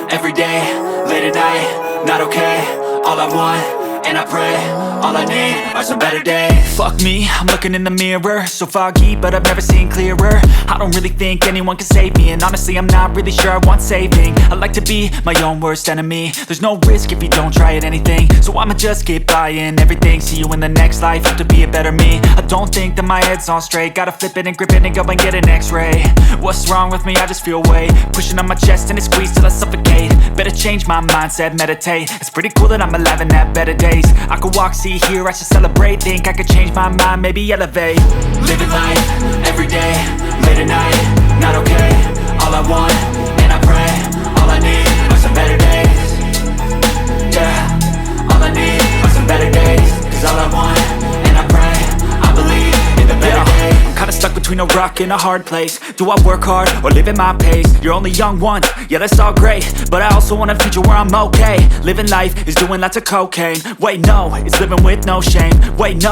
every day, late at night, not okay. All I want, and I pray, all I need are some better days. Fuck me, I'm looking in the mirror, so foggy, but I've never seen clearer. I don't really think anyone can save me, and honestly I'm not really sure I want saving. I like to be my own worst enemy. There's no risk if you don't try at anything, so I'ma just keep buying everything. See you in the next life, have to be a better me. I don't think that my head's on straight, gotta flip it and grip it and go and get an x-ray. What's wrong with me? I just feel weight pushing on my chest and it squeezes till I suffocate. Better change my mindset, meditate. It's pretty cool that I'm alive and have better days. I could walk, see, hear, I should celebrate. Think I could change my mind, maybe elevate. Living life, every day, late at night, not okay. All I want, and I pray, all I need are some better days. Yeah, all I need are some better days. Cause all I want, and I pray, I believe in the better days. I'm kinda stuck between a rock and a hard place. Do I work hard or live at my pace? You're only young once, yeah that's all great, but I also want a future where I'm okay. Living life is doing lots of cocaine. Wait no, it's living with no shame. Wait no,